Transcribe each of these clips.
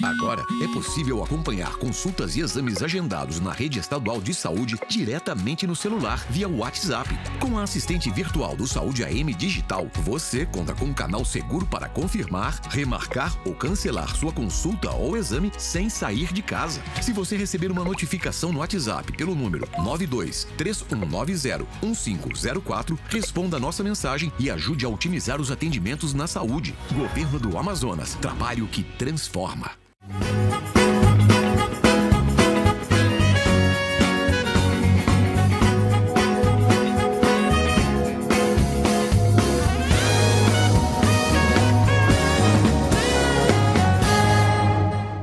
Agora é possível acompanhar consultas e exames agendados na rede estadual de saúde diretamente no celular via WhatsApp. Com a assistente virtual do Saúde AM Digital, você conta com um canal seguro para confirmar, remarcar ou cancelar sua consulta ou exame sem sair de casa. Se você receber uma notificação no WhatsApp pelo número 92-3190-1504, responda a nossa mensagem e ajude a otimizar os atendimentos na saúde. Governo do Amazonas. Trabalho que transforma.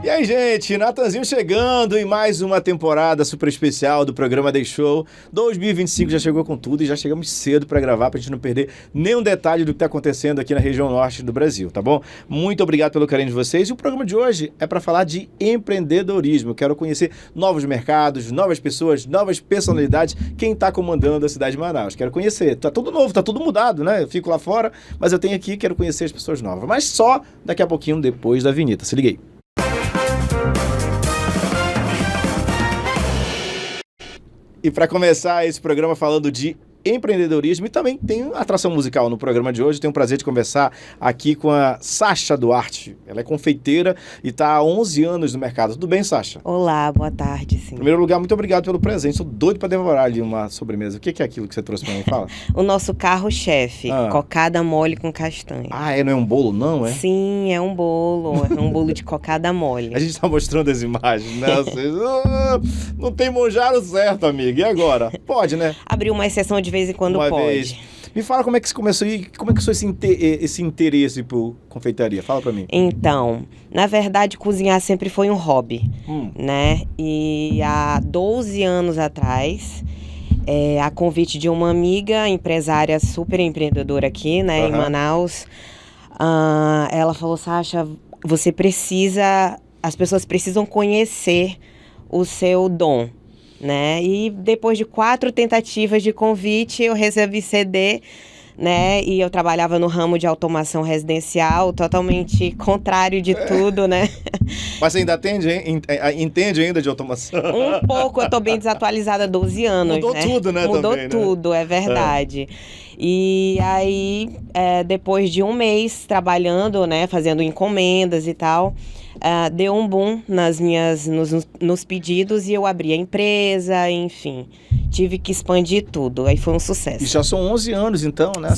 E aí, gente, Natanzinho chegando em mais uma temporada super especial do programa The Show. 2025 já chegou com tudo e já chegamos cedo para gravar, pra gente não perder nenhum detalhe do que tá acontecendo aqui na região norte do Brasil, tá bom? Muito obrigado pelo carinho de vocês. E o programa de hoje é para falar de empreendedorismo. Eu quero conhecer novos mercados, novas pessoas, novas personalidades, quem tá comandando a cidade de Manaus. Quero conhecer. Tá tudo novo, tá tudo mudado, né? Eu fico lá fora, mas eu tenho aqui, quero conhecer as pessoas novas. Mas só daqui a pouquinho, depois da vinheta. Se liguei. E para começar esse programa falando de empreendedorismo, e também tem atração musical no programa de hoje. Tenho o prazer de conversar aqui com a Sasha Duarte. Ela é confeiteira e está há 11 anos no mercado. Tudo bem, Sasha? Olá, boa tarde, sim. Em primeiro lugar, muito obrigado pelo presente. Estou doido para devorar ali uma sobremesa. O que é aquilo que você trouxe para mim? Fala. O nosso carro-chefe, cocada mole com castanha. Ah, não é um bolo, não, é? Sim, é um bolo. É um bolo de cocada mole. A gente está mostrando as imagens, né? Vocês, não tem monjaro certo, amiga. E agora? Pode, né? Abriu uma exceção de vez em quando uma pode. Vez. Me fala como é que você começou e como é que foi esse interesse por confeitaria? Fala pra mim. Então, na verdade, cozinhar sempre foi um hobby, né? E há 12 anos atrás, a convite de uma amiga, empresária super empreendedora aqui, né, em Manaus, ela falou: Sasha, as pessoas precisam conhecer o seu dom, né? E depois de 4 tentativas de convite, eu recebi CD, né? E eu trabalhava no ramo de automação residencial, totalmente contrário de tudo, né? Mas você ainda entende ainda de automação? Um pouco, eu tô bem desatualizada há 12 anos, Mudou né? tudo, né? Mudou também, tudo, né? É verdade. E aí, depois de um mês trabalhando, né? Fazendo encomendas e tal, deu um boom nos pedidos e eu abri a empresa, enfim. Tive que expandir tudo, aí foi um sucesso. E já são 11 anos então, né?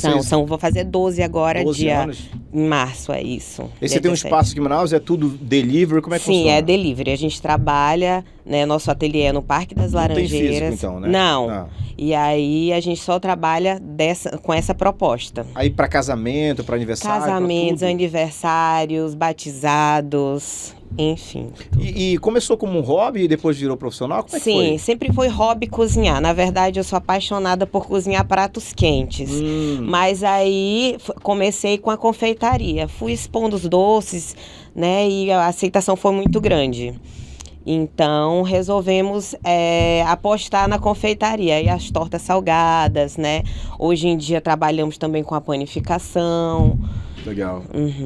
Vou fazer 12 agora, 12 anos. Em março, é isso. E você tem um espaço aqui em Manaus, é tudo delivery, como é que funciona? Sim, é delivery, a gente trabalha, né, nosso ateliê é no Parque das Laranjeiras. Não tem físico então, né? Não. E aí a gente só trabalha com essa proposta. Aí para casamento, para aniversário? Casamentos, aniversários, batizados, enfim. E começou como um hobby e depois virou profissional? Como é que foi? Sim, sempre foi hobby cozinhar. Na verdade, eu sou apaixonada por cozinhar pratos quentes. Mas aí comecei com a confeitaria. Fui expondo os doces, né? E a aceitação foi muito grande. Então, resolvemos apostar na confeitaria e as tortas salgadas, né? Hoje em dia trabalhamos também com a panificação. Legal.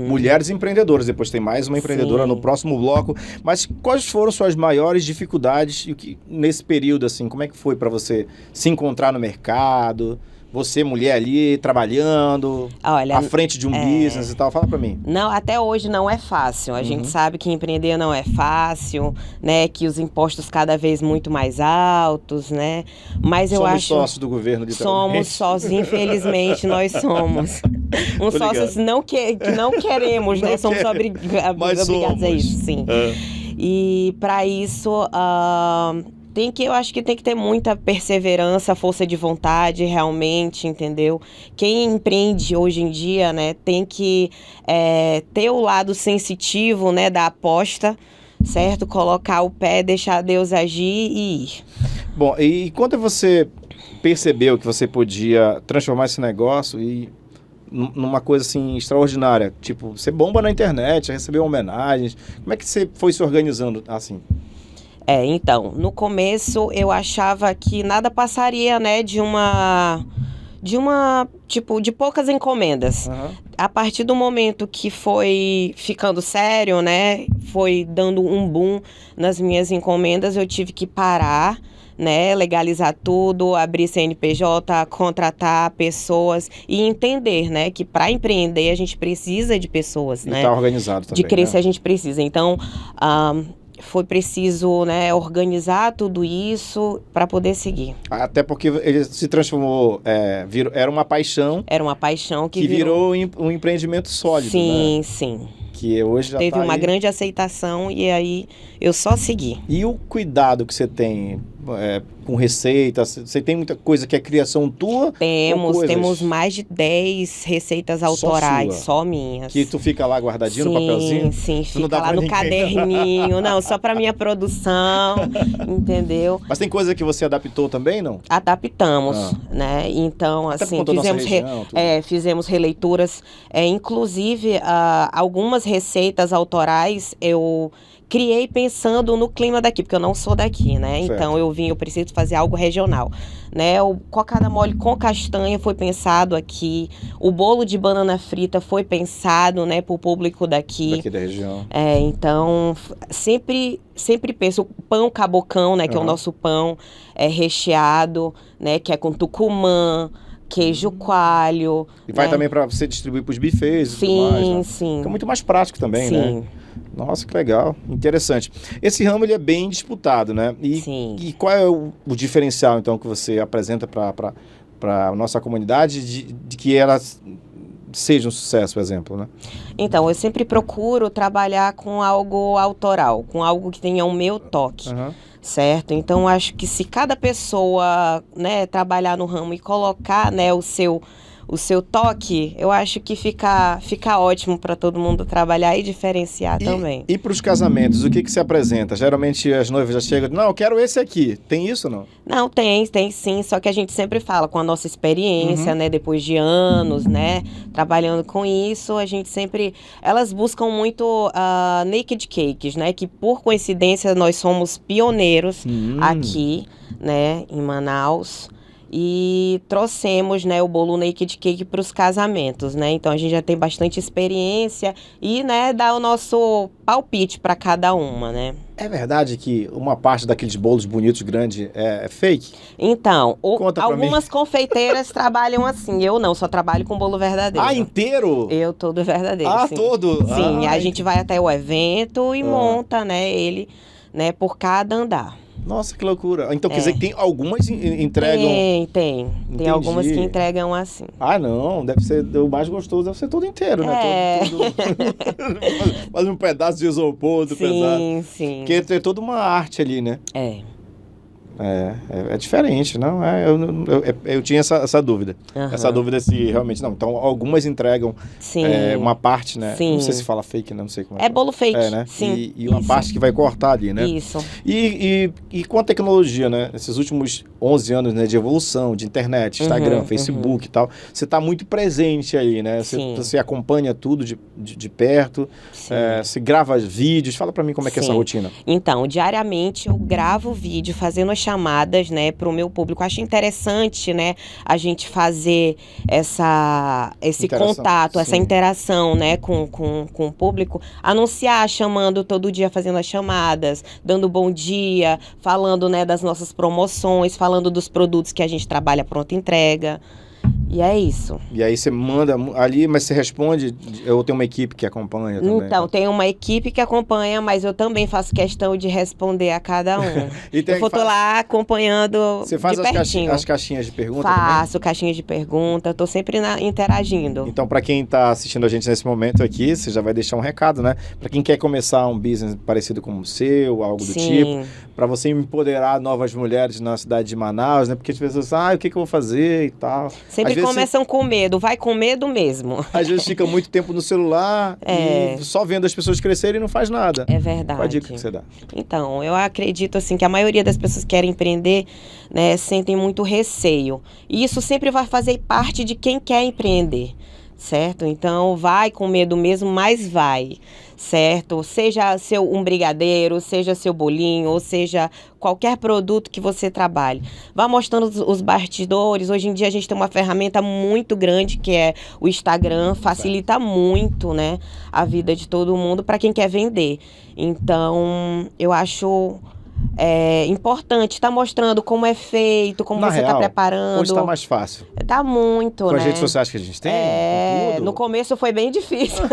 Mulheres empreendedoras, depois tem mais uma empreendedora no próximo bloco. Mas quais foram suas maiores dificuldades nesse período, assim? Como é que foi para você se encontrar no mercado? Você, mulher ali, trabalhando, à frente de um business e tal. Fala pra mim. Não, até hoje não é fácil. A gente sabe que empreender não é fácil, né? Que os impostos cada vez muito mais altos, né? Mas eu acho... Somos sócios do governo, literalmente. Somos sócios, infelizmente, nós somos. Uns sócios que não queremos, né? Somos obrigados a isso, sim. E para isso... eu acho que tem que ter muita perseverança, força de vontade, realmente, entendeu? Quem empreende hoje em dia, né, tem que ter o lado sensitivo, né, da aposta, certo? Colocar o pé, deixar Deus agir e ir. Bom, e quando você percebeu que você podia transformar esse negócio numa coisa assim extraordinária, tipo, você bomba na internet, recebeu homenagens, como é que você foi se organizando assim? Então, no começo eu achava que nada passaria, né, de uma de poucas encomendas. A partir do momento que foi ficando sério, né, foi dando um boom nas minhas encomendas, eu tive que parar, né, legalizar tudo, abrir CNPJ, contratar pessoas e entender, né, que para empreender a gente precisa de pessoas, né? E tá organizado também, de crescer, né? a gente precisa. Então, foi preciso, né, organizar tudo isso para poder seguir. Até porque ele se transformou, era uma paixão. Era uma paixão que virou um empreendimento sólido, sim, né? Sim. Que hoje já teve uma aí. Grande aceitação e aí eu só segui. E o cuidado que você tem com receitas? Você tem muita coisa que é criação tua? Temos mais de 10 receitas autorais, só minhas. Que tu fica lá guardadinho no papelzinho? Sim, fica lá no caderninho. Não, só pra minha produção, entendeu? Mas tem coisa que você adaptou também, não? Adaptamos, né? Então, até assim, fizemos releituras. Inclusive, algumas receitas autorais eu criei pensando no clima daqui, porque eu não sou daqui, né? Certo. Então eu preciso fazer algo regional, né? O cocada mole com castanha foi pensado aqui, o bolo de banana frita foi pensado, né, para o público daqui. Daqui da região. Então sempre penso, o pão cabocão, né, que é o nosso pão recheado, né, que é com tucumã, queijo coalho. E vai né? também para você distribuir para os buffets e tudo mais, né? Sim. Fica muito mais prático também, né? Nossa, que legal, interessante. Esse ramo ele é bem disputado, né? E qual é o diferencial, então, que você apresenta para a nossa comunidade de que ela seja um sucesso, por exemplo, né? Então, eu sempre procuro trabalhar com algo autoral, com algo que tenha o meu toque. Certo? Então, acho que se cada pessoa, né, trabalhar no ramo e colocar, né, o seu toque, eu acho que fica ótimo para todo mundo trabalhar e diferenciar também. E para os casamentos, o que se apresenta? Geralmente as noivas já chegam, não, eu quero esse aqui. Tem isso ou não? Não, tem sim, só que a gente sempre fala com a nossa experiência, né, depois de anos, né, trabalhando com isso, a gente sempre, elas buscam muito naked cakes, né, que por coincidência nós somos pioneiros aqui, né, em Manaus. E trouxemos, né, o bolo naked cake para os casamentos, né? Então a gente já tem bastante experiência e, né, dá o nosso palpite para cada uma, né? É verdade que uma parte daqueles bolos bonitos, grandes, é fake? Então, algumas confeiteiras trabalham assim. Eu não, só trabalho com bolo verdadeiro. Inteiro? Eu todo verdadeiro, sim. Todo? Sim, a gente vai até o evento e monta, né, ele, né, por cada andar. Nossa, que loucura. Então, quer dizer que tem algumas entregam... Tem. Tem algumas que entregam assim. Não, deve ser o mais gostoso, deve ser todo inteiro, né? Faz um pedaço de isopor do pesado. Sim. Porque tem toda uma arte ali, né? É diferente, não? Eu tinha essa dúvida. Essa dúvida se realmente... Não, então algumas entregam uma parte, né? Sim. Não sei se fala fake, não sei como é. É bolo fake, né? Sim. E uma parte que vai cortar ali, né? Isso. E com a tecnologia, né? Nesses últimos 11 anos, né, de evolução, de internet, Instagram, Facebook e tal, você está muito presente aí, né? Você acompanha tudo de perto, você grava vídeos. Fala para mim como é que é essa rotina. Então, diariamente eu gravo vídeo fazendo as chamadas, né, para o meu público. Acho interessante, né, a gente fazer esse contato, essa interação, né, com o público, anunciar, chamando todo dia, fazendo as chamadas, dando bom dia, falando, né, das nossas promoções, falando dos produtos que a gente trabalha pronta entrega. E é isso. E aí você manda ali, mas você responde, ou tem uma equipe que acompanha também? Então, tem uma equipe que acompanha, mas eu também faço questão de responder a cada um. Eu tô lá acompanhando Você faz de pertinho. as caixinhas de pergunta Faço também? caixinhas de pergunta, tô sempre interagindo. Então, para quem tá assistindo a gente nesse momento aqui, você já vai deixar um recado, né? Para quem quer começar um business parecido com o seu, algo do tipo, para você empoderar novas mulheres na cidade de Manaus, né? Porque as pessoas, o que eu vou fazer e tal. Sempre começam com medo, vai com medo mesmo. Às vezes fica muito tempo no celular e só vendo as pessoas crescerem e não faz nada. É verdade. Qual a dica que você dá? Então, eu acredito assim que a maioria das pessoas que querem empreender, né, sentem muito receio. E isso sempre vai fazer parte de quem quer empreender, certo? Então, vai com medo mesmo, mas vai, certo? Seja um brigadeiro, seja seu bolinho, ou seja qualquer produto que você trabalhe. Vá mostrando os bastidores. Hoje em dia a gente tem uma ferramenta muito grande que é o Instagram, facilita muito, né, a vida de todo mundo para quem quer vender. Então, eu acho importante estar mostrando como é feito, como você está preparando. Hoje está mais fácil. Tá muito, com né? as redes sociais que a gente tem, com tudo. No começo foi bem difícil.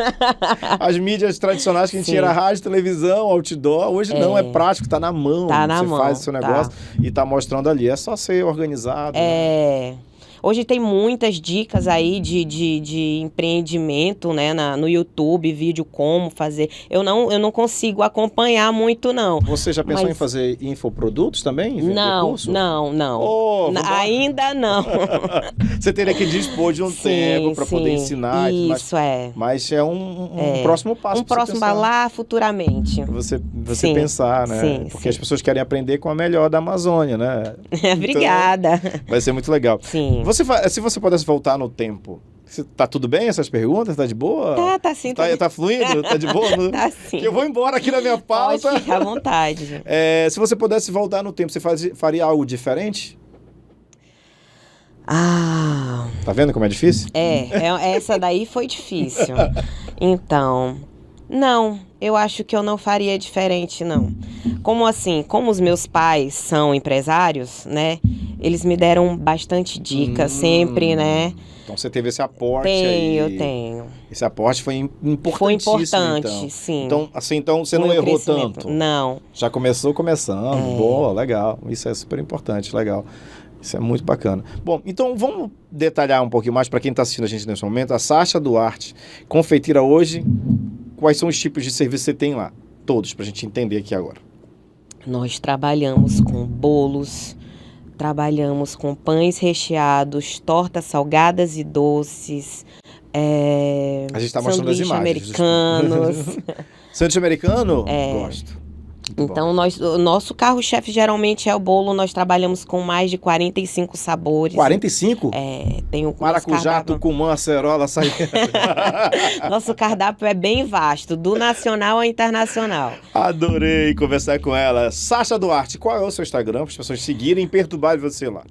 As mídias tradicionais que a gente tinha era rádio, televisão, outdoor. Hoje não, é prático, tá na mão. Tá na mão. Você faz o seu negócio e tá mostrando ali. É só ser organizado. Né? Hoje tem muitas dicas aí de empreendimento, né, no YouTube, vídeo como fazer. Eu não consigo acompanhar muito, não. Você já pensou em fazer infoprodutos também? Não. Oh, ainda não. Você teria que dispor de um tempo para poder ensinar. Isso, mas é um próximo passo. Um próximo lá futuramente. Você pensar, né? Porque as pessoas querem aprender com a melhor da Amazônia, né? Obrigada. Então, vai ser muito legal. Sim. Se você pudesse voltar no tempo, tá tudo bem essas perguntas? Tá de boa? Tá sim. Tá fluindo? Tá de boa? Tá sim. Que eu vou embora aqui na minha pauta. Pode ficar à vontade. Se você pudesse voltar no tempo, você faria algo diferente? Tá vendo como é difícil? Essa daí foi difícil. Então, não, eu acho que eu não faria diferente, não. Como os meus pais são empresários, né? Eles me deram bastante dicas sempre, né? Então você teve esse aporte Eu tenho. Esse aporte foi importantíssimo. Foi importante, então. sim. Então você não errou tanto? Não. Já começando. Boa, legal. Isso é super importante, legal. Isso é muito bacana. Bom, então vamos detalhar um pouquinho mais para quem está assistindo a gente nesse momento. A Sasha Duarte, confeiteira hoje, quais são os tipos de serviço que você tem lá? Todos, para a gente entender aqui agora. Nós trabalhamos com bolos, trabalhamos com pães recheados, tortas salgadas e doces, a gente está mostrando as imagens. Americanos. Sanduíche americano? Gosto. Então, o nosso carro-chefe geralmente é o bolo. Nós trabalhamos com mais de 45 sabores. 45? Tem o maracujá, tucumã, acerola, açaí. Nosso cardápio é bem vasto, do nacional ao internacional. Adorei conversar com ela. Sasha Duarte, qual é o seu Instagram para as pessoas seguirem e perturbarem você lá?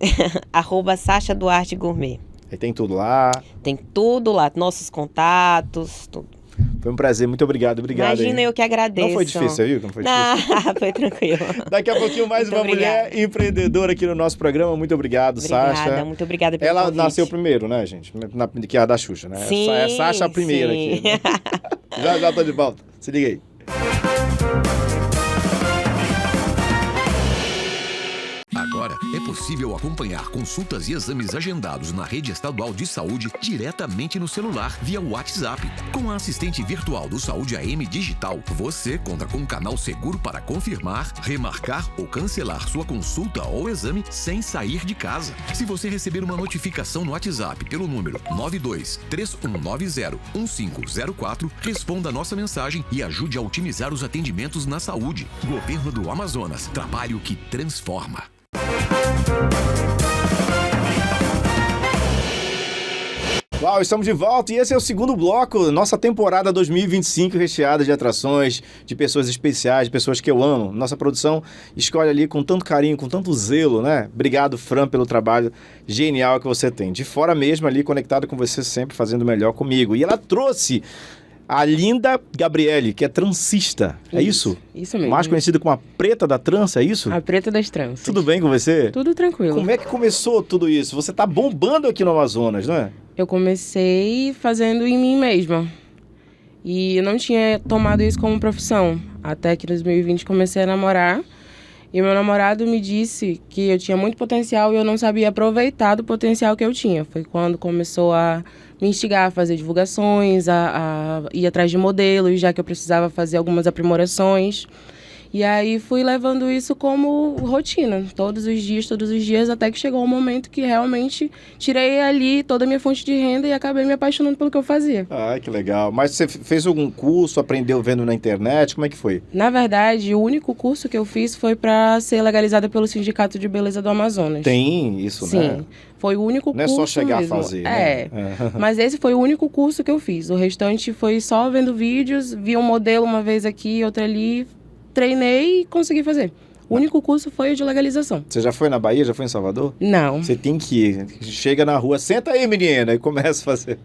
@Sasha Duarte Gourmet. Aí tem tudo lá? Tem tudo lá, nossos contatos, tudo. Foi um prazer, muito obrigado. Imagina, eu que agradeço. Não foi difícil, viu? Não foi difícil. Foi tranquilo. Daqui a pouquinho mais muito uma mulher empreendedora aqui no nosso programa. Muito obrigado, Sasha. Muito obrigada pelo Ela convite. Nasceu primeiro, né, gente? Que é a da Xuxa, né? Sim, é Sasha a primeira aqui. Né? já tô de volta. Se liga aí. Agora é possível acompanhar consultas e exames agendados na rede estadual de saúde diretamente no celular via WhatsApp. Com a assistente virtual do Saúde AM Digital, você conta com um canal seguro para confirmar, remarcar ou cancelar sua consulta ou exame sem sair de casa. Se você receber uma notificação no WhatsApp pelo número 92-3190-1504, responda a nossa mensagem e ajude a otimizar os atendimentos na saúde. Governo do Amazonas, trabalho que transforma. Uau, estamos de volta e esse é o segundo bloco, nossa temporada 2025 recheada de atrações, de pessoas especiais, de pessoas que eu amo. Nossa produção escolhe ali com tanto carinho, com tanto zelo, né? Obrigado, Fran, pelo trabalho genial que você tem. De fora mesmo ali, conectado com você, sempre fazendo melhor comigo. E ela trouxe a linda Gabriele, que é transista, é isso? Isso mesmo. Mais conhecida como a preta da trança, é isso? A preta das tranças. Tudo bem com você? Tudo tranquilo. Como é que começou tudo isso? Você tá bombando aqui no Amazonas, não é? Eu comecei fazendo em mim mesma. E eu não tinha tomado isso como profissão. Até que em 2020 comecei a namorar. E meu namorado me disse que eu tinha muito potencial e eu não sabia aproveitar do potencial que eu tinha. Foi quando começou a me instigar a fazer divulgações, a ir atrás de modelos, já que eu precisava fazer algumas aprimorações. E aí fui levando isso como rotina, todos os dias, até que chegou um momento que realmente tirei ali toda a minha fonte de renda e acabei me apaixonando pelo que eu fazia. Ah, que legal. Mas você fez algum curso, aprendeu vendo na internet? Como é que foi? Na verdade, o único curso que eu fiz foi para ser legalizada pelo Sindicato de Beleza do Amazonas. Tem isso, Sim, né? foi o único curso. Não é só chegar mesmo. a fazer, né? né? Mas esse foi o único curso que eu fiz. O restante foi só vendo vídeos, vi um modelo uma vez aqui, outra ali, treinei e consegui fazer. O único curso foi o de legalização. Você já foi na Bahia? Já foi em Salvador? Não. Você tem que ir. Chega na rua, senta aí, menina, e começa a fazer.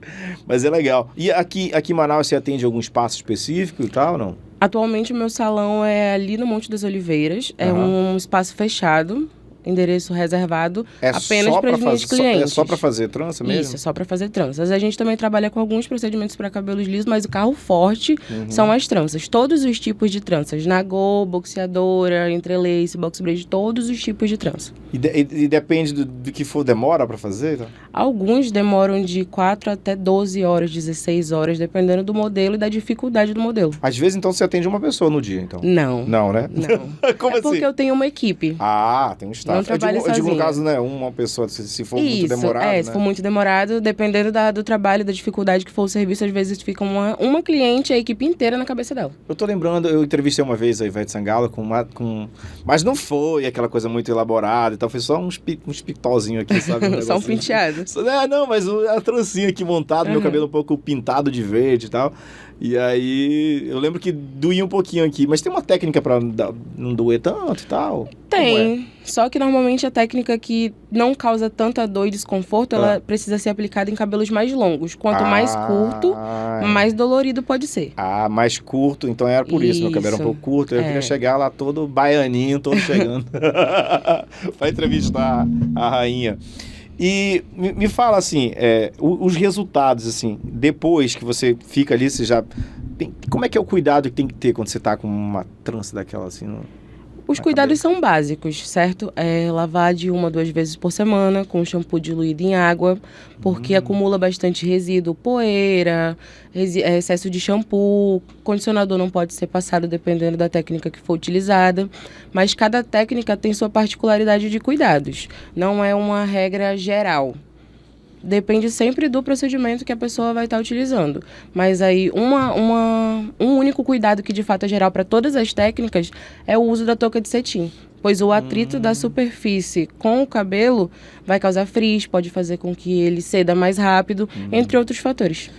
Mas é legal. E aqui em Manaus você atende algum espaço específico e tal, não? Atualmente o meu salão é ali no Monte das Oliveiras. É um espaço fechado, endereço reservado, apenas para os meus clientes. É só para fazer trança mesmo? Isso, é só para fazer tranças. A gente também trabalha com alguns procedimentos para cabelos lisos, mas o carro forte são as tranças. Todos os tipos de tranças. Nagô, boxeadora, entrelace, box braid, todos os tipos de trança. E depende do que for, demora para fazer? Então? Alguns demoram de 4 até 12 horas, 16 horas, dependendo do modelo e da dificuldade do modelo. Às vezes, então, você atende uma pessoa no dia, então? Não. Não, né? Não. Como porque assim? eu tenho uma equipe. Ah, tem um staff. Não trabalho eu digo no sozinha. caso, né? Uma pessoa, se for muito demorado, né? Se for muito demorado, dependendo do trabalho, da dificuldade que for o serviço, às vezes fica uma cliente, a equipe inteira na cabeça dela. Eu tô lembrando, eu entrevistei uma vez a Ivete Sangalo mas não foi aquela coisa muito elaborada e tal, foi só uns pictozinhos aqui, sabe? Só um penteado. Não, mas a trancinha aqui montada, meu cabelo um pouco pintado de verde e tal. E aí, eu lembro que doía um pouquinho aqui, mas tem uma técnica pra não doer tanto e tal? Tem, só que normalmente a técnica que não causa tanta dor e desconforto, ela precisa ser aplicada em cabelos mais longos. Quanto mais curto, mais dolorido pode ser. Ah, mais curto, então era por isso, meu cabelo era um pouco curto, eu queria chegar lá todo baianinho, todo chegando pra entrevistar a rainha. E me fala assim, os resultados, assim, depois que você fica ali, você já... Como é que é o cuidado que tem que ter quando você tá com uma trança daquela assim? Os cuidados são básicos, certo? Lavar de 1 a 2 vezes por semana com shampoo diluído em água, porque acumula bastante resíduo, poeira, excesso de shampoo. Condicionador não pode ser passado dependendo da técnica que for utilizada, mas cada técnica tem sua particularidade de cuidados. Não é uma regra geral. Depende sempre do procedimento que a pessoa vai estar utilizando. Mas aí, um único cuidado que de fato é geral para todas as técnicas é o uso da touca de cetim. Pois o atrito da superfície com o cabelo vai causar frizz, pode fazer com que ele ceda mais rápido, entre outros fatores.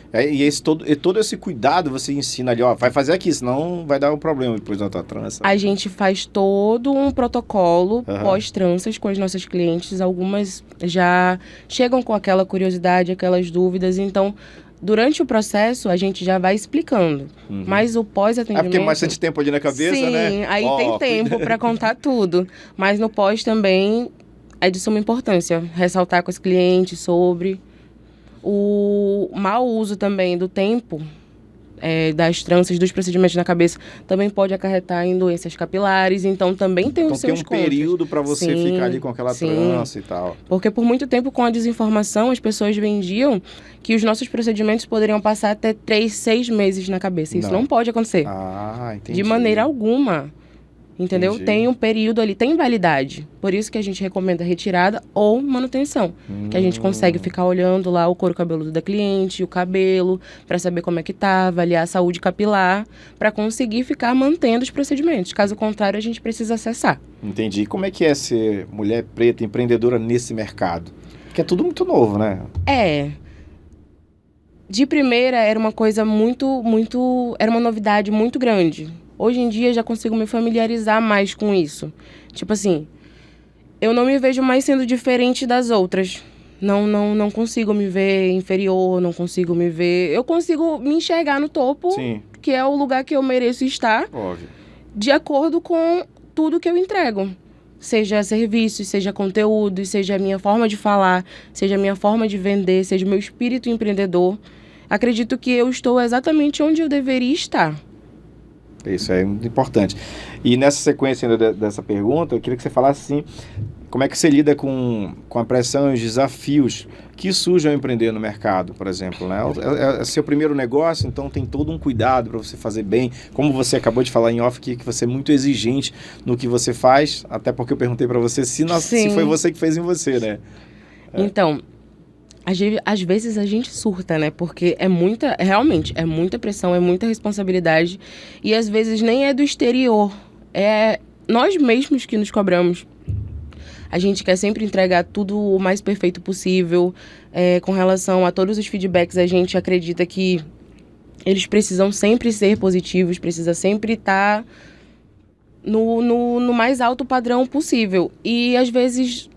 Todo esse cuidado você ensina ali, vai fazer aqui, senão vai dar um problema depois da tua trança. A gente faz todo um protocolo pós-tranças com as nossas clientes. Algumas já chegam com aquela curiosidade, aquelas dúvidas, então... Durante o processo, a gente já vai explicando. Mas o pós-atendimento... porque bastante tempo ali na cabeça, né? Sim, aí tem tempo para contar tudo. Mas no pós também é de suma importância. Ressaltar com os clientes sobre o mau uso também do tempo, das tranças, dos procedimentos na cabeça, também pode acarretar em doenças capilares, então também tem os seus contras. Tem um período para você ficar ali com aquela trança e tal. Porque por muito tempo, com a desinformação, as pessoas vendiam que os nossos procedimentos poderiam passar até 3, 6 meses na cabeça. Isso não pode acontecer. Ah, entendi. De maneira alguma. Entendeu? Entendi. Tem um período ali, tem validade. Por isso que a gente recomenda retirada ou manutenção. Que a gente consegue ficar olhando lá o couro cabeludo da cliente, o cabelo, para saber como é que tá, avaliar a saúde capilar, para conseguir ficar mantendo os procedimentos. Caso contrário, a gente precisa acessar. Entendi. E como é que é ser mulher preta, empreendedora nesse mercado? Porque é tudo muito novo, né? De primeira, era uma coisa era uma novidade muito grande. Hoje em dia, já consigo me familiarizar mais com isso. Tipo assim, eu não me vejo mais sendo diferente das outras. Não consigo me ver inferior, não consigo me ver... Eu consigo me enxergar no topo, Sim. Que é o lugar que eu mereço estar, Óbvio. de acordo com tudo que eu entrego. Seja serviços, seja conteúdo, seja a minha forma de falar, seja a minha forma de vender, seja o meu espírito empreendedor. Acredito que eu estou exatamente onde eu deveria estar. Isso é muito importante. E nessa sequência ainda dessa pergunta, eu queria que você falasse assim, como é que você lida com a pressão e os desafios que surgem ao empreender no mercado, por exemplo, né? É seu primeiro negócio, então tem todo um cuidado para você fazer bem. Como você acabou de falar em off aqui, que você é muito exigente no que você faz, até porque eu perguntei para você se foi você que fez em você, né? Então, às vezes a gente surta, né? Porque realmente, é muita pressão, é muita responsabilidade. E às vezes nem é do exterior, é nós mesmos que nos cobramos. A gente quer sempre entregar tudo o mais perfeito possível. Com relação a todos os feedbacks, a gente acredita que eles precisam sempre ser positivos, precisa sempre estar no mais alto padrão possível. E às vezes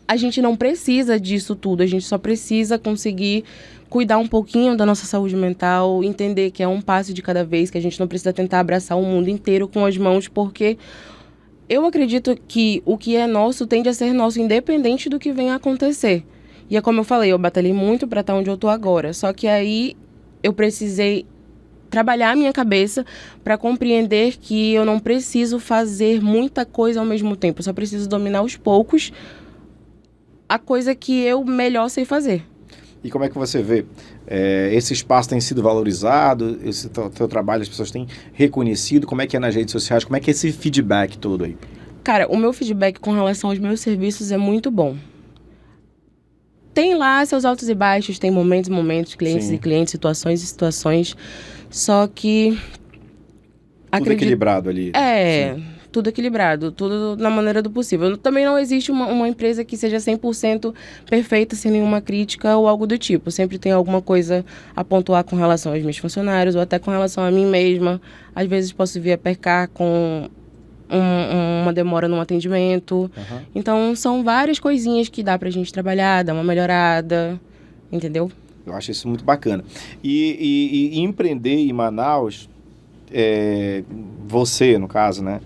a gente não precisa disso tudo, a gente só precisa conseguir cuidar um pouquinho da nossa saúde mental, entender que é um passo de cada vez, que a gente não precisa tentar abraçar o mundo inteiro com as mãos, porque eu acredito que o que é nosso tende a ser nosso, independente do que venha a acontecer. E é como eu falei, eu batalhei muito para estar onde eu tô agora. Só que aí eu precisei trabalhar a minha cabeça para compreender que eu não preciso fazer muita coisa ao mesmo tempo. Eu só preciso dominar aos poucos a coisa que eu melhor sei fazer. E como é que você vê? Esse espaço tem sido valorizado? Esse teu trabalho as pessoas têm reconhecido? Como é que é nas redes sociais? Como é que é esse feedback todo aí? Cara, o meu feedback com relação aos meus serviços é muito bom. Tem lá seus altos e baixos, tem momentos, clientes e clientes, situações e situações. Só que tudo equilibrado ali. Sim. Tudo equilibrado, tudo na maneira do possível. Também não existe uma empresa que seja 100% perfeita, sem nenhuma crítica ou algo do tipo. Sempre tem alguma coisa a pontuar com relação aos meus funcionários ou até com relação a mim mesma. Às vezes posso vir a pecar com uma demora no atendimento. Uhum. Então, são várias coisinhas que dá pra gente trabalhar, dar uma melhorada, entendeu? Eu acho isso muito bacana. E empreender em Manaus, você, no caso, né?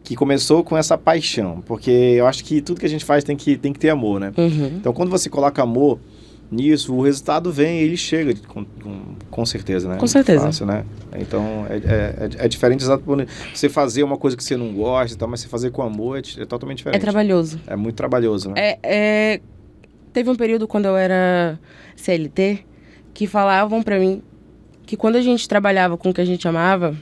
Que começou com essa paixão, porque eu acho que tudo que a gente faz tem que ter amor, né? Uhum. Então, quando você coloca amor nisso, o resultado vem, ele chega com certeza, né? Com certeza. Fácil, né? Então, é diferente exato por você fazer uma coisa que você não gosta e tal, mas você fazer com amor é totalmente diferente. É trabalhoso. É muito trabalhoso, né? Teve um período quando eu era CLT que falavam pra mim que quando a gente trabalhava com o que a gente amava,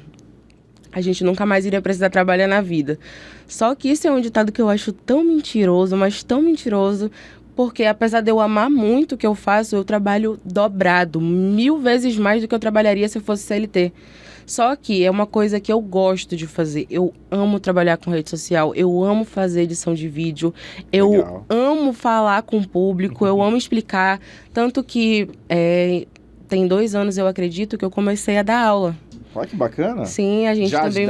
a gente nunca mais iria precisar trabalhar na vida. Só que isso é um ditado que eu acho tão mentiroso, mas tão mentiroso, porque apesar de eu amar muito o que eu faço, eu trabalho dobrado, 1000 vezes mais do que eu trabalharia se eu fosse CLT. Só que é uma coisa que eu gosto de fazer. Eu amo trabalhar com rede social, eu amo fazer edição de vídeo, eu amo falar com o público, eu amo explicar. Tanto que tem 2 anos, eu acredito, que eu comecei a dar aula. Olha que bacana. Sim, a gente também...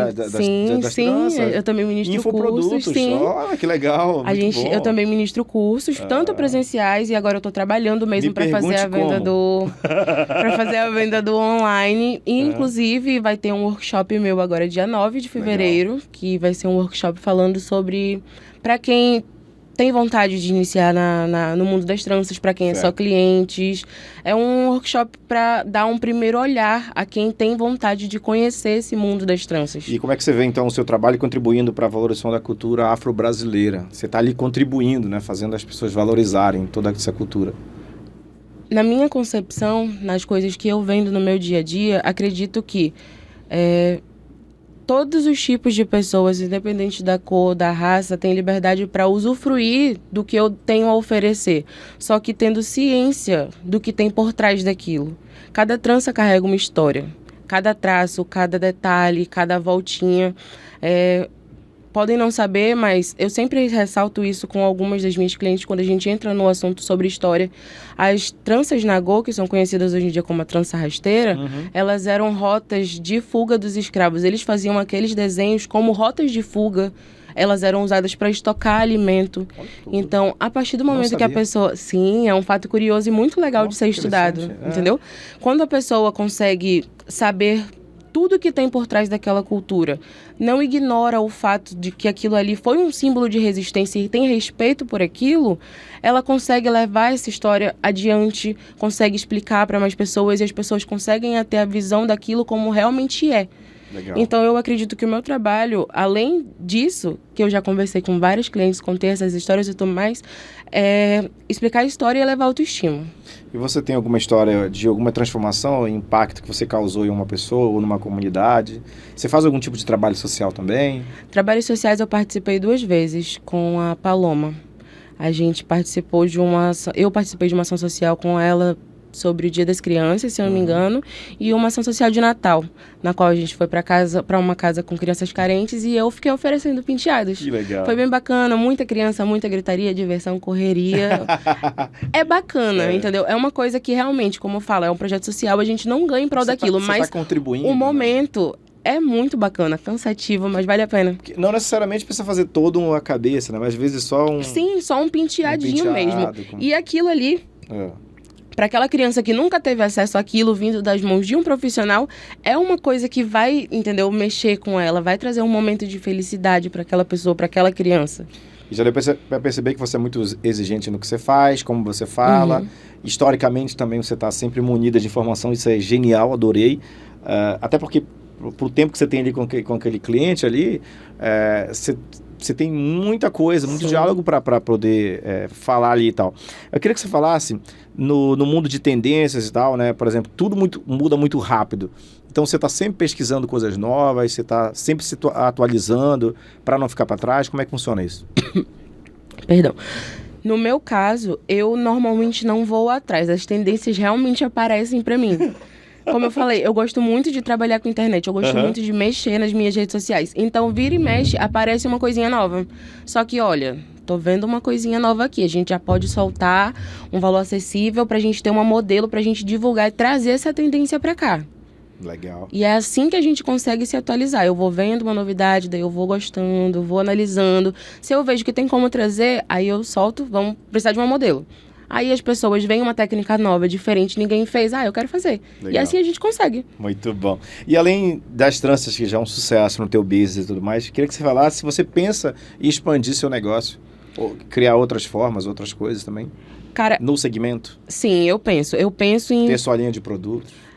eu também ministro cursos. Sim, olha que legal, muito bom. Eu também ministro cursos, tanto presenciais, e agora eu tô trabalhando mesmo para fazer a venda para fazer a venda do online. E, inclusive, vai ter um workshop meu agora, dia 9 de fevereiro, que vai ser um workshop falando sobre... Para quem tem vontade de iniciar no mundo das tranças, para quem é só clientes. É um workshop para dar um primeiro olhar a quem tem vontade de conhecer esse mundo das tranças. E como é que você vê, então, o seu trabalho contribuindo para a valorização da cultura afro-brasileira? Você está ali contribuindo, né? Fazendo as pessoas valorizarem toda essa cultura. Na minha concepção, nas coisas que eu vendo no meu dia a dia, acredito que todos os tipos de pessoas, independente da cor, da raça, têm liberdade para usufruir do que eu tenho a oferecer. Só que tendo ciência do que tem por trás daquilo. Cada trança carrega uma história. Cada traço, cada detalhe, cada voltinha. Podem não saber, mas eu sempre ressalto isso com algumas das minhas clientes quando a gente entra no assunto sobre história. As tranças nagô, que são conhecidas hoje em dia como a trança rasteira, elas eram rotas de fuga dos escravos. Eles faziam aqueles desenhos como rotas de fuga. Elas eram usadas para estocar alimento. Então, a partir do momento que a pessoa... Sim, é um fato curioso e muito legal de ser estudado, entendeu? Quando a pessoa consegue saber tudo que tem por trás daquela cultura. Não ignora o fato de que aquilo ali foi um símbolo de resistência e tem respeito por aquilo, ela consegue levar essa história adiante, consegue explicar para mais pessoas e as pessoas conseguem ter a visão daquilo como realmente é. Legal. Então, eu acredito que o meu trabalho, além disso, que eu já conversei com vários clientes, contei essas histórias e tudo mais, é explicar a história e elevar a autoestima. E você tem alguma história de alguma transformação, impacto que você causou em uma pessoa ou numa comunidade? Você faz algum tipo de trabalho social também? Trabalhos sociais eu participei 2 vezes com a Paloma. A gente participou eu participei de uma ação social com ela sobre o Dia das Crianças, se eu não me engano, e uma ação social de Natal, na qual a gente foi para uma casa com crianças carentes e eu fiquei oferecendo penteados. Que legal. Foi bem bacana, muita criança, muita gritaria, diversão, correria. É bacana, entendeu? É uma coisa que realmente, como eu falo, é um projeto social, a gente não ganha em prol daquilo, mas você tá contribuindo, o momento é muito bacana, cansativo, mas vale a pena. Porque não necessariamente precisa fazer toda uma cabeça, né? Mas às vezes só um... Sim, só um penteadinho mesmo. E aquilo ali... Para aquela criança que nunca teve acesso àquilo vindo das mãos de um profissional, é uma coisa que vai, entendeu, mexer com ela, vai trazer um momento de felicidade para aquela pessoa, para aquela criança. E já deu para perceber que você é muito exigente no que você faz, como você fala. Historicamente também você está sempre munida de informação, isso é genial, adorei. Até porque, pro tempo que você tem ali com aquele cliente ali, você tem muita coisa, muito diálogo para poder falar ali e tal. Eu queria que você falasse no mundo de tendências e tal, né? Por exemplo, tudo muda muito rápido. Então você está sempre pesquisando coisas novas, você está sempre se atualizando para não ficar para trás. Como é que funciona isso? Perdão. No meu caso, eu normalmente não vou atrás. As tendências realmente aparecem para mim. Como eu falei, eu gosto muito de trabalhar com internet, eu gosto muito de mexer nas minhas redes sociais. Então, vira e mexe, aparece uma coisinha nova. Só que, olha, tô vendo uma coisinha nova aqui. A gente já pode soltar um valor acessível pra gente ter uma modelo, pra gente divulgar e trazer essa tendência pra cá. Legal. E é assim que a gente consegue se atualizar. Eu vou vendo uma novidade, daí eu vou gostando, vou analisando. Se eu vejo que tem como trazer, aí eu solto, vamos precisar de uma modelo. Aí as pessoas veem uma técnica nova, diferente, ninguém fez, eu quero fazer. Legal. E assim a gente consegue. Muito bom. E além das tranças, que já é um sucesso no teu business e tudo mais, queria que você falasse se você pensa em expandir seu negócio, ou criar outras formas, outras coisas também, no segmento. Sim, eu penso em... ter sua linha de produtos.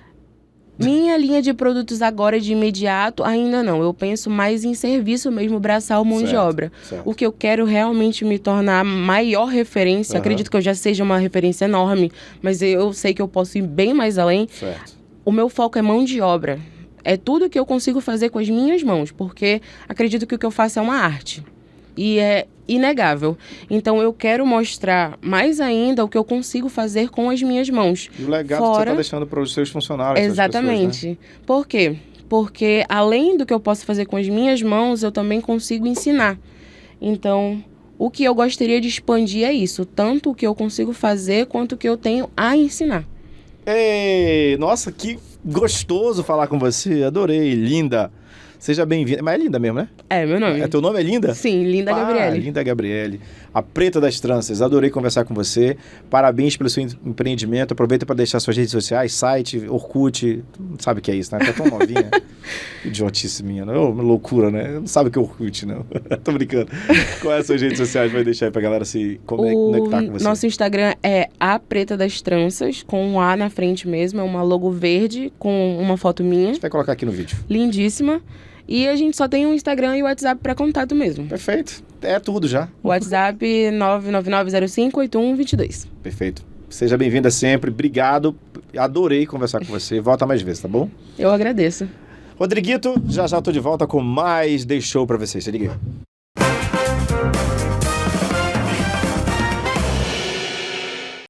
Minha linha de produtos agora, de imediato, ainda não. Eu penso mais em serviço mesmo, braçal, mão de obra. Certo. O que eu quero realmente me tornar a maior referência, acredito que eu já seja uma referência enorme, mas eu sei que eu posso ir bem mais além. Certo. O meu foco é mão de obra. É tudo que eu consigo fazer com as minhas mãos, porque acredito que o que eu faço é uma arte. E é inegável. Então, eu quero mostrar mais ainda o que eu consigo fazer com as minhas mãos. E o legado que você está deixando para os seus funcionários. Exatamente. Pessoas, né? Por quê? Porque, além do que eu posso fazer com as minhas mãos, eu também consigo ensinar. Então, o que eu gostaria de expandir é isso. Tanto o que eu consigo fazer, quanto o que eu tenho a ensinar. Ei, nossa, que gostoso falar com você. Adorei, linda. Seja bem-vinda. Mas é Linda mesmo, né? É, meu nome. Teu nome é Linda? Sim, Linda Gabriele. Linda Gabriele. A preta das tranças. Adorei conversar com você. Parabéns pelo seu empreendimento. Aproveita para deixar suas redes sociais, site, Orkut. Não sabe o que é isso, né? Tá tão novinha. Idiotice minha, não? Uma loucura, né? Não sabe o que é Orkut, não. Tô brincando. Quais são as suas redes sociais? Vai deixar aí pra galera se conectar com você. Nosso Instagram é a preta das tranças, com um A na frente mesmo. É uma logo verde com uma foto minha. A gente vai colocar aqui no vídeo. Lindíssima. E a gente só tem o Instagram e o WhatsApp para contato mesmo. Perfeito. É tudo já. WhatsApp 999058122. Perfeito. Seja bem-vinda sempre. Obrigado. Adorei conversar com você. Volta mais vezes, tá bom? Eu agradeço. Rodriguito, já tô de volta com mais Day Show para vocês. Se liga aí.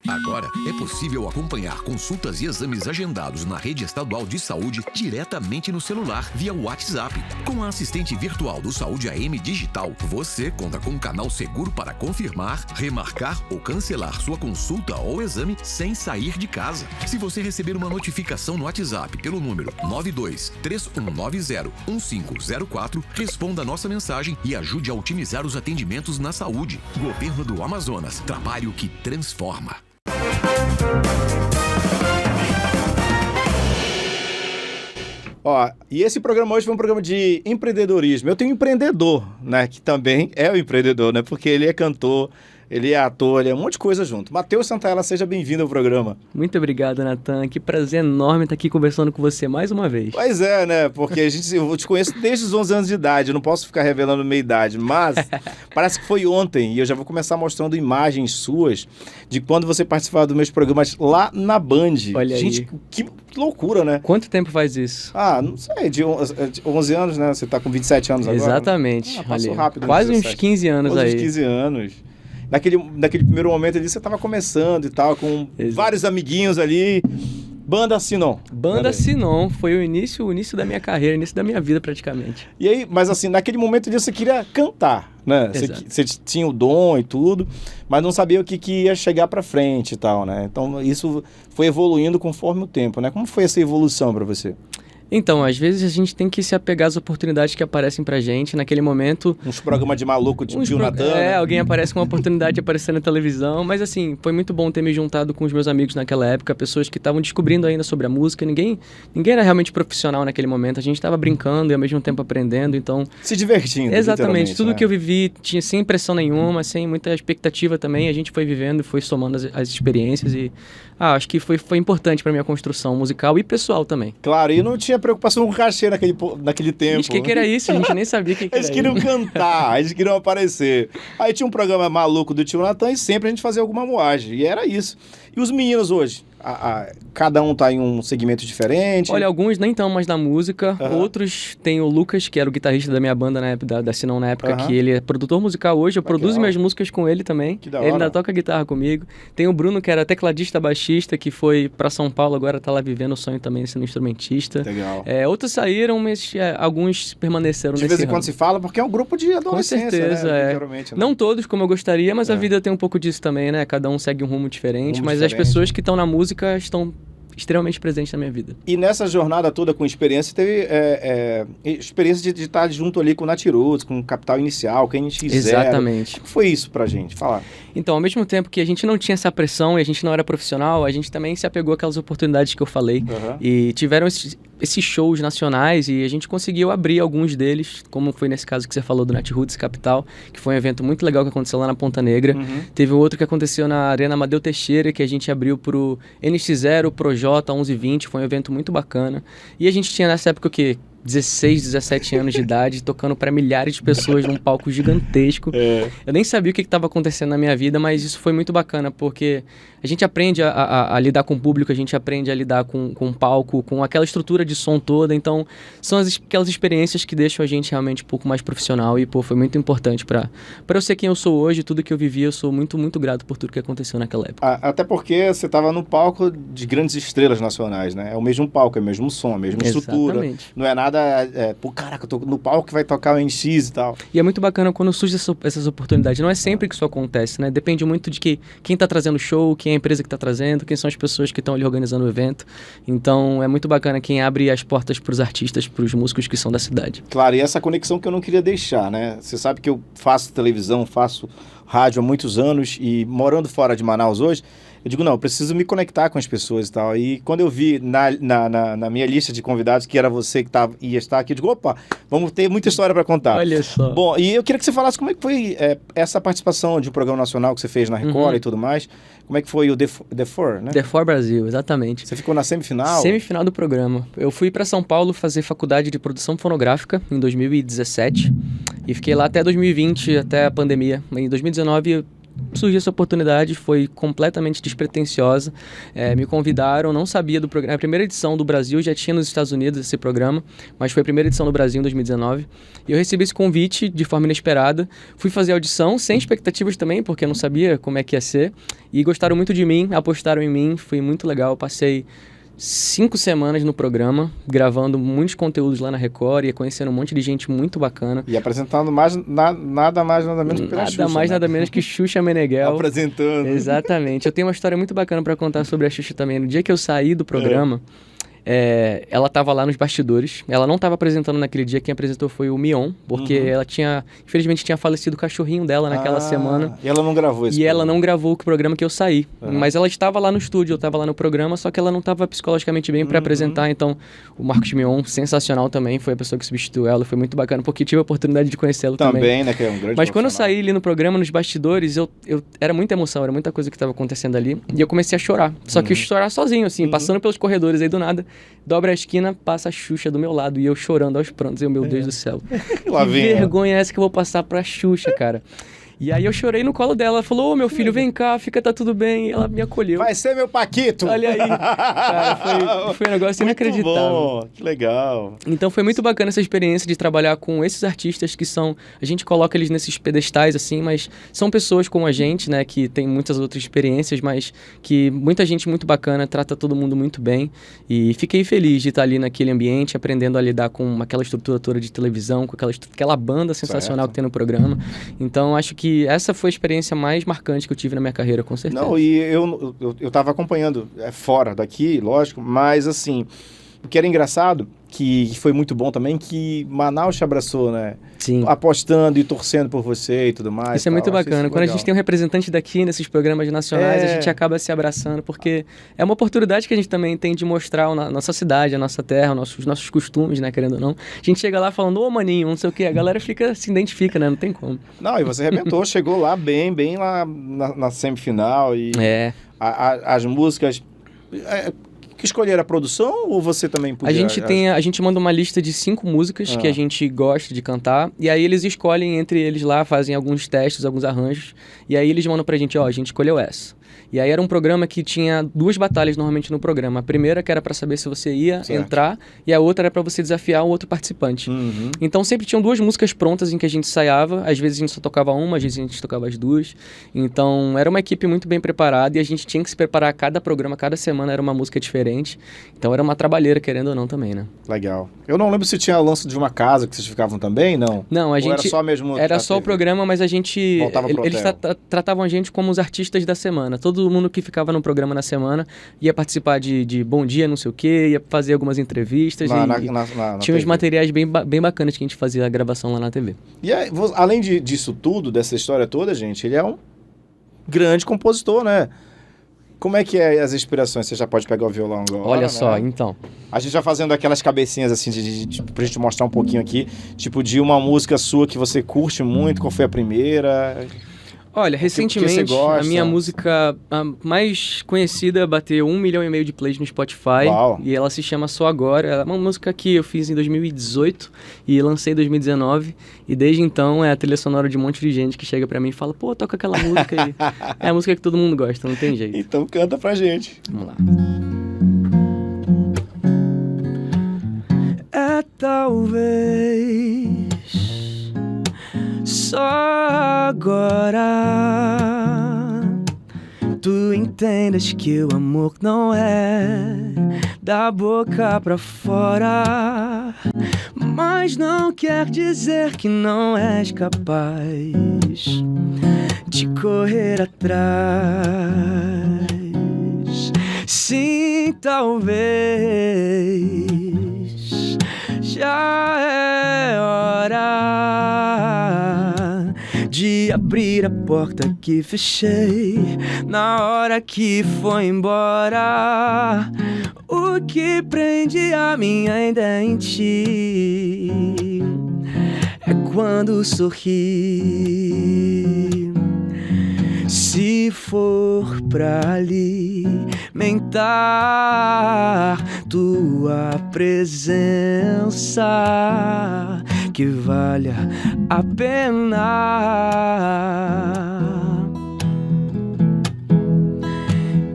Agora é possível acompanhar consultas e exames agendados na Rede Estadual de Saúde diretamente no celular via WhatsApp. Com a assistente virtual do Saúde AM Digital, você conta com um canal seguro para confirmar, remarcar ou cancelar sua consulta ou exame sem sair de casa. Se você receber uma notificação no WhatsApp pelo número 9231901504, responda a nossa mensagem e ajude a otimizar os atendimentos na saúde. Governo do Amazonas. Trabalho que transforma. Ó, e esse programa hoje foi um programa de empreendedorismo. Eu tenho um empreendedor, né? Que também é o empreendedor, né? Porque ele é cantor, ele é ator, ele é um monte de coisa junto. Matheus Santaella, seja bem-vindo ao programa. Muito obrigado, Natan. Que prazer enorme estar aqui conversando com você mais uma vez. Pois é, né? Porque eu te conheço desde os 11 anos de idade. Eu não posso ficar revelando meia idade, mas parece que foi ontem. E eu já vou começar mostrando imagens suas de quando você participava dos meus programas lá na Band. Olha gente, aí. que loucura, né? Quanto tempo faz isso? Ah, não sei, de 11 anos, né? Você tá com 27 anos agora. Exatamente. Ah, passou Olha, rápido. quase uns 17. 15 anos Quase aí. uns 15 anos. Naquele primeiro momento ali, você tava começando e tal, com Exato. vários amiguinhos ali. Banda Sinon. Banda Sinon foi o início da minha carreira, o início da minha vida praticamente. E aí, mas assim, naquele momento ali você queria cantar, né? Exato. Você tinha o dom e tudo, mas não sabia o que ia chegar pra frente e tal, né? Então isso foi evoluindo conforme o tempo, né? Como foi essa evolução pra você? Então, às vezes a gente tem que se apegar às oportunidades que aparecem pra gente naquele momento. Uns programas de maluco de Tio Natan, né? Alguém aparece com uma oportunidade de aparecer na televisão, mas assim, foi muito bom ter me juntado com os meus amigos naquela época, pessoas que estavam descobrindo ainda sobre a música, ninguém era realmente profissional naquele momento, a gente estava brincando e ao mesmo tempo aprendendo, então... Se divertindo, exatamente, tudo né? que eu vivi tinha sem pressão nenhuma, sem muita expectativa também, a gente foi vivendo, foi somando as experiências e acho que foi importante pra minha construção musical e pessoal também. Claro, e não tinha preocupação com cachê naquele tempo. Gente, o que era isso? A gente nem sabia o que era Eles queriam cantar, eles queriam aparecer. Aí tinha um programa maluco do Tio Natan e sempre a gente fazia alguma moagem. E era isso. E os meninos hoje? Cada um tá em um segmento diferente? Olha, alguns nem estão mais na música, Uhum. Outros tem o Lucas, que era o guitarrista da minha banda na época, da Sinon na época, Uhum. que ele é produtor musical hoje, eu Legal. produzo minhas músicas com ele também. Que da Ele hora. ainda toca guitarra comigo. Tem o Bruno, que era tecladista baixista, que foi pra São Paulo, agora tá lá vivendo o sonho também sendo instrumentista. Legal. Outros saíram, mas alguns permaneceram De nesse vez em quando ramo. se fala, porque é um grupo de adolescência, certeza, né? Geralmente, né? Não todos como eu gostaria, mas É. a vida tem um pouco disso também, né? Cada um segue um rumo diferente, Rumo mas diferente. as pessoas que estão na música estão extremamente presentes na minha vida. E nessa jornada toda com experiência, teve experiência de estar junto ali com o Natiruts, com o Capital Inicial, com a NX0. Exatamente. Como foi isso pra gente? Fala. Então, ao mesmo tempo que a gente não tinha essa pressão e a gente não era profissional, a gente também se apegou àquelas oportunidades que eu falei. Uhum. E tiveram esses shows nacionais e a gente conseguiu abrir alguns deles, como foi nesse caso que você falou do Natiruts Capital, que foi um evento muito legal que aconteceu lá na Ponta Negra. Uhum. Teve outro que aconteceu na Arena Amadeu Teixeira, que a gente abriu pro NX0, Projota 1120, foi um evento muito bacana. E a gente tinha nessa época o quê? 16, 17 anos de idade, tocando para milhares de pessoas num palco gigantesco. Eu nem sabia o que estava acontecendo na minha vida, mas isso foi muito bacana, porque a gente aprende a lidar com o público, a gente aprende a lidar com o palco, com aquela estrutura de som toda. Então, são aquelas experiências que deixam a gente realmente um pouco mais profissional e, foi muito importante para eu ser quem eu sou hoje, tudo que eu vivi, eu sou muito, muito grato por tudo que aconteceu naquela época. Até porque você estava no palco de grandes estrelas nacionais, né? É o mesmo palco, é o mesmo som, a mesma estrutura. Exatamente. Não é nada, pô, caraca, eu tô no palco que vai tocar o NX e tal. E é muito bacana quando surgem essas oportunidades. Não é sempre que isso acontece, né? Depende muito de quem tá trazendo o show, quem é a empresa que tá trazendo, quem são as pessoas que estão ali organizando o evento. Então, é muito bacana quem abre as portas pros artistas, pros músicos que são da cidade. Claro, e essa conexão que eu não queria deixar, né? Você sabe que eu faço televisão, faço rádio há muitos anos e morando fora de Manaus hoje, eu digo, não, eu preciso me conectar com as pessoas e tal. E quando eu vi na minha lista de convidados que era você que ia estar aqui, eu digo, opa, vamos ter muita história para contar. Olha só. Bom, e eu queria que você falasse como é que foi essa participação de um programa nacional que você fez na Record e tudo mais. Como é que foi o The Four, né? The Four Brasil, exatamente. Você ficou na semifinal? Semifinal do programa. Eu fui para São Paulo fazer faculdade de produção fonográfica em 2017 e fiquei lá até 2020, até a pandemia. Em 2019 surgiu essa oportunidade, foi completamente despretensiosa. Me convidaram, não sabia do programa. A primeira edição do Brasil, já tinha nos Estados Unidos esse programa, mas foi a primeira edição do Brasil em 2019. E eu recebi esse convite de forma inesperada. Fui fazer a audição, sem expectativas também, porque eu não sabia como é que ia ser. E gostaram muito de mim, apostaram em mim, foi muito legal. Eu passei 5 semanas no programa, gravando muitos conteúdos lá na Record e conhecendo um monte de gente muito bacana. E apresentando nada mais, nada menos que pela Xuxa. Nada mais, né? nada menos que Xuxa Meneghel. Apresentando. Exatamente. Eu tenho uma história muito bacana para contar sobre a Xuxa também. No dia que eu saí do programa, ela estava lá nos bastidores. Ela não estava apresentando naquele dia, quem apresentou foi o Mion, porque ela infelizmente tinha falecido o cachorrinho dela naquela semana. E ela não gravou esse ela não gravou o programa que eu saí. Mas ela estava lá no estúdio, eu estava lá no programa, só que ela não estava psicologicamente bem para apresentar. Então, o Marcos Mion, sensacional também, foi a pessoa que substituiu ela. Foi muito bacana, porque tive a oportunidade de conhecê-lo também. Também, né? Que é um grande Mas quando eu profissional. saí ali no programa, nos bastidores, eu era muita emoção, era muita coisa que estava acontecendo ali. E eu comecei a chorar. Só que eu chorar sozinho, assim, passando pelos corredores aí do nada. Dobra a esquina, passa a Xuxa do meu lado. E eu chorando aos prantos. Meu Deus do céu. Lá Que vem ela. vergonha é essa que eu vou passar pra Xuxa, cara? E aí eu chorei no colo dela. Ela falou, meu filho, vem cá, tá tudo bem. E ela me acolheu. Vai ser meu Paquito! Olha aí. Cara, foi um negócio inacreditável. Bom, que legal. Então foi muito bacana essa experiência de trabalhar com esses artistas que são... A gente coloca eles nesses pedestais, assim, mas são pessoas como a gente, né? Que tem muitas outras experiências, mas que muita gente muito bacana, trata todo mundo muito bem. E fiquei feliz de estar ali naquele ambiente, aprendendo a lidar com aquela estrutura toda de televisão, com aquela banda sensacional que tem no programa. Então acho que essa foi a experiência mais marcante que eu tive na minha carreira, com certeza. Não, e eu tava acompanhando fora daqui, lógico, mas assim, o que era engraçado, que foi muito bom também, que Manaus te abraçou, né? Sim. Apostando e torcendo por você e tudo mais. Isso é muito Achei bacana. Quando a gente tem um representante daqui nesses programas nacionais, a gente acaba se abraçando, porque é uma oportunidade que a gente também tem de mostrar a nossa cidade, a nossa terra, os nossos costumes, né, querendo ou não. A gente chega lá falando, ô maninho, não sei o quê, a galera se identifica, né, não tem como. Não, e você arrebentou, chegou lá bem lá na semifinal e as músicas... Que escolheram a produção ou você também podia... A gente manda uma lista de 5 músicas que a gente gosta de cantar, e aí eles escolhem entre eles lá, fazem alguns testes, alguns arranjos, e aí eles mandam pra gente, a gente escolheu essa. E aí era um programa que tinha 2 batalhas normalmente no programa. A primeira que era pra saber se você ia entrar, e a outra era pra você desafiar um outro participante. Então sempre tinham 2 músicas prontas em que a gente ensaiava, às vezes a gente só tocava uma, às vezes a gente tocava as 2. Então era uma equipe muito bem preparada e a gente tinha que se preparar cada programa, cada semana era uma música diferente. Então era uma trabalheira, querendo ou não, também, né? Legal. Eu não lembro se tinha lance de uma casa que vocês ficavam também, não? Não, Ou era só mesmo... Era só o programa, mas a gente... Eles tratavam a gente como os artistas da semana. Todo mundo que ficava no programa na semana ia participar de Bom Dia, não sei o quê, ia fazer algumas entrevistas. Tinha uns materiais bem bacanas que a gente fazia a gravação lá na TV. E aí, além disso tudo, dessa história toda, gente, ele é um grande compositor, né? Como é que é as inspirações? Você já pode pegar o violão agora, Olha né? só, então. A gente já fazendo aquelas cabecinhas assim, pra gente mostrar um pouquinho aqui, tipo de uma música sua que você curte muito, qual foi a primeira... Olha, recentemente a minha música mais conhecida bateu 1,5 milhão de plays no Spotify. Uau. E ela se chama Só Agora. É uma música que eu fiz em 2018 e lancei em 2019. E desde então é a trilha sonora de um monte de gente que chega pra mim e fala, pô, toca aquela música aí. É a música que todo mundo gosta, não tem jeito. Então canta pra gente. Vamos lá. É talvez só agora tu entendas que o amor não é da boca pra fora, mas não quer dizer que não és capaz de correr atrás. Sim, talvez já é hora de abrir a porta que fechei na hora que foi embora. O que prende a mim ainda é em ti, é quando sorri. Se for pra alimentar tua presença, que valha a pena.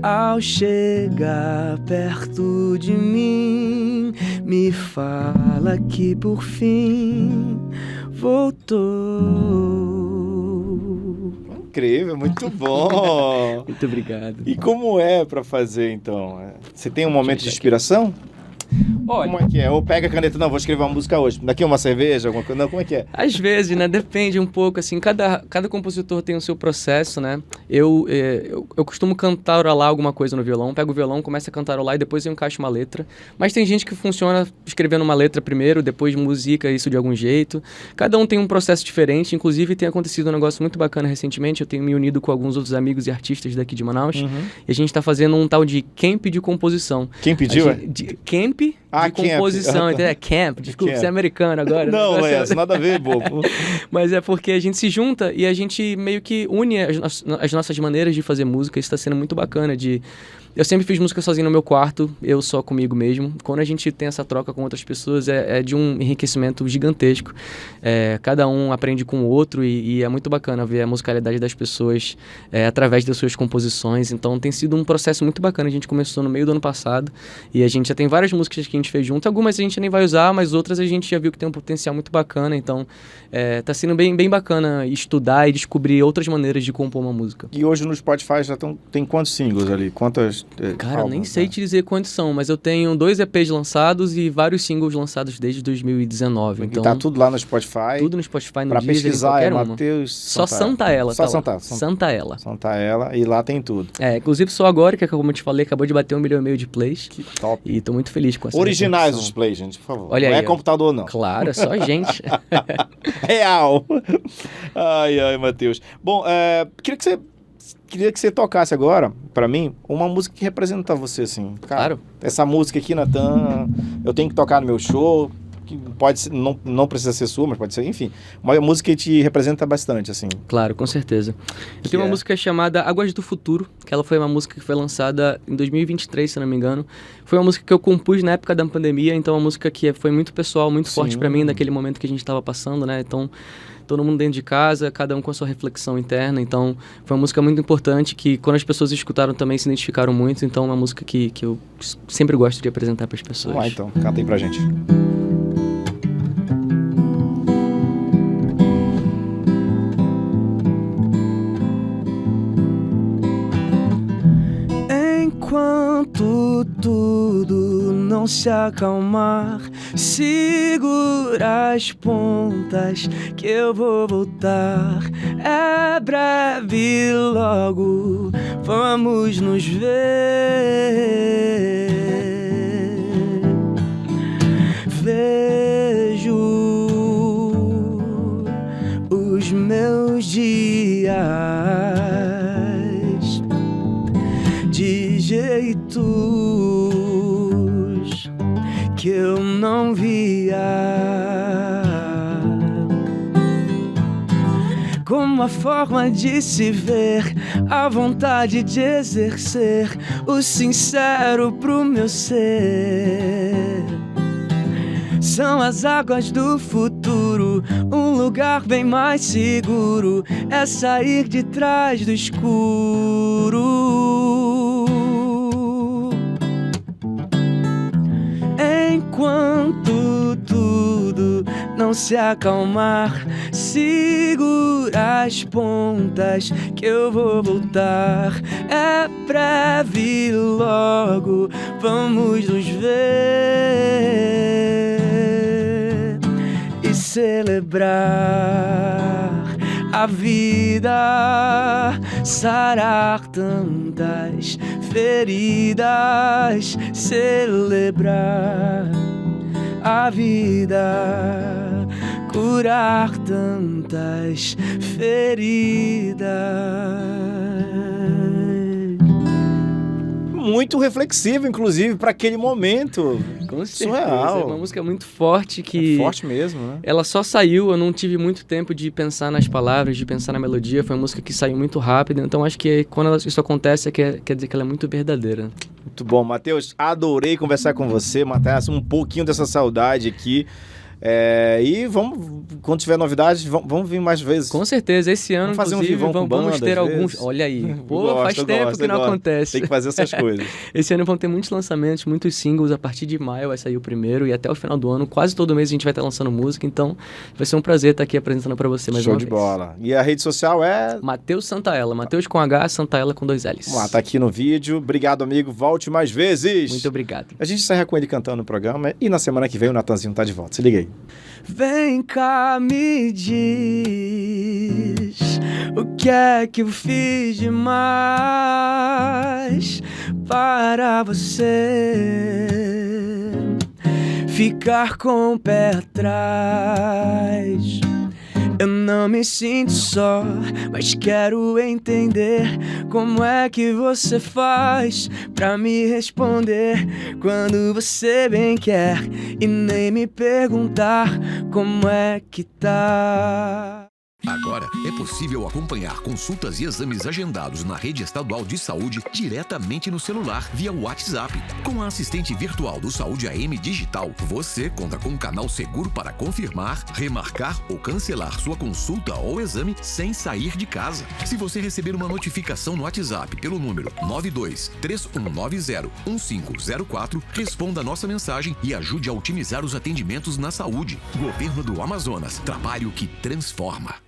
Ao chegar perto de mim, me fala que por fim voltou. Incrível, muito bom. Muito obrigado. E como é pra fazer, então? Você tem um momento de inspiração? Olha, Como é que é? Ou pega a caneta, não, vou escrever uma música hoje. Daqui uma cerveja, alguma coisa. Não, como é que é? às vezes, né? Depende um pouco, assim, cada compositor tem o seu processo, né? Eu costumo cantarolar alguma coisa no violão, pego o violão, começo a cantarolar e depois eu encaixo uma letra. Mas tem gente que funciona escrevendo uma letra primeiro, depois musica isso de algum jeito. Cada um tem um processo diferente, inclusive tem acontecido um negócio muito bacana recentemente, eu tenho me unido com alguns outros amigos e artistas daqui de Manaus, e a gente tá fazendo um tal de camp de composição. Quem pediu, Camp de composição, entendeu? Camp, desculpa, Camp. você é americano agora. Não, é nada a ver, bobo. Mas é porque a gente se junta e a gente meio que une as nossas maneiras de fazer música. Isso tá sendo muito bacana. Eu sempre fiz música sozinho no meu quarto, eu só comigo mesmo. Quando a gente tem essa troca com outras pessoas, é de um enriquecimento gigantesco. Cada um aprende com o outro e é muito bacana ver a musicalidade das pessoas através das suas composições. Então tem sido um processo muito bacana. A gente começou no meio do ano passado e a gente já tem várias músicas que a gente fez junto. Algumas a gente nem vai usar, mas outras a gente já viu que tem um potencial muito bacana. Então tá sendo bem bacana estudar e descobrir outras maneiras de compor uma música. E hoje no Spotify já tem quantos singles ali? Quantas Cara, álbuns, nem sei te dizer quantos são, mas eu tenho 2 EPs lançados e vários singles lançados desde 2019. E Então, tá tudo lá no Spotify. tudo no Spotify, no Pra Deezer, em pesquisar qualquer é uma. Matheus Só Santa Ela, Só tá lá. Santa Santa Ela. Santa Ela, e lá tem tudo. Inclusive só agora, que como eu te falei, acabou de bater 1,5 milhão de plays. Que top. E tô muito feliz com essa Originais repercussão. os plays, gente, por favor. Olha não aí, é ó. computador, não. Claro, é só a gente. Real. Ai, Matheus. Bom, queria que você tocasse agora, pra mim, uma música que representa você, assim. Cara, Claro. essa música aqui, Natan, eu tenho que tocar no meu show, que pode ser, não precisa ser sua, mas pode ser, enfim. Uma música que te representa bastante, assim. Claro, com certeza. Eu tenho uma música chamada Águas do Futuro, que ela foi uma música que foi lançada em 2023, se não me engano. Foi uma música que eu compus na época da pandemia, então uma música que foi muito pessoal, muito forte pra mim, naquele momento que a gente estava passando, né? Então, todo mundo dentro de casa, cada um com a sua reflexão interna. Então, foi uma música muito importante que, quando as pessoas escutaram, também se identificaram muito. Então, é uma música que eu sempre gosto de apresentar para as pessoas. Vamos lá, então. Canta aí pra gente. Enquanto tudo não se acalmar, segura as pontas que eu vou voltar. É breve, logo vamos nos ver. Vejo os meus dias de jeitos que eu não via, como a forma de se ver, a vontade de exercer o sincero pro meu ser. São as águas do futuro, um lugar bem mais seguro, é sair de trás do escuro. Enquanto tudo não se acalmar, segura as pontas que eu vou voltar. É breve, logo vamos nos ver e celebrar a vida, sarar tantas feridas, celebrar a vida, curar tantas feridas. Muito reflexivo, inclusive, pra aquele momento. Com certeza, Surreal. é uma música muito forte que... É forte mesmo, né? Ela só saiu, eu não tive muito tempo de pensar nas palavras, de pensar na melodia. Foi uma música que saiu muito rápido, então acho que quando isso acontece, quer dizer que ela é muito verdadeira. Muito bom, Matheus. Adorei conversar com você, matar um pouquinho dessa saudade aqui. E quando tiver novidades, vamos vir mais vezes. Com certeza, esse ano, vamos fazer inclusive, um vivão com banda, vamos ter às alguns... vezes. Olha aí, faz tempo que não acontece. Tem que fazer essas coisas. Esse ano vão ter muitos lançamentos, muitos singles. A partir de maio vai sair o primeiro e até o final do ano, quase todo mês a gente vai estar lançando música. Então vai ser um prazer estar aqui apresentando para você mais uma vez. Show de bola. E a rede social é... Matheus Santaella. Matheus com H, Santaella com 2 L's. Vamos lá, tá aqui no vídeo. Obrigado, amigo. Volte mais vezes. Muito obrigado. A gente encerra com ele cantando no programa e na semana que vem o Natanzinho tá de volta. Se liga aí. Vem cá, me diz o que é que eu fiz demais para você ficar com o pé atrás. Eu não me sinto só, mas quero entender como é que você faz pra me responder quando você bem quer e nem me perguntar como é que tá. Agora é possível acompanhar consultas e exames agendados na rede estadual de saúde diretamente no celular via WhatsApp. Com a assistente virtual do Saúde AM Digital, você conta com um canal seguro para confirmar, remarcar ou cancelar sua consulta ou exame sem sair de casa. Se você receber uma notificação no WhatsApp pelo número 9231901504, responda a nossa mensagem e ajude a otimizar os atendimentos na saúde. Governo do Amazonas. Trabalho que transforma.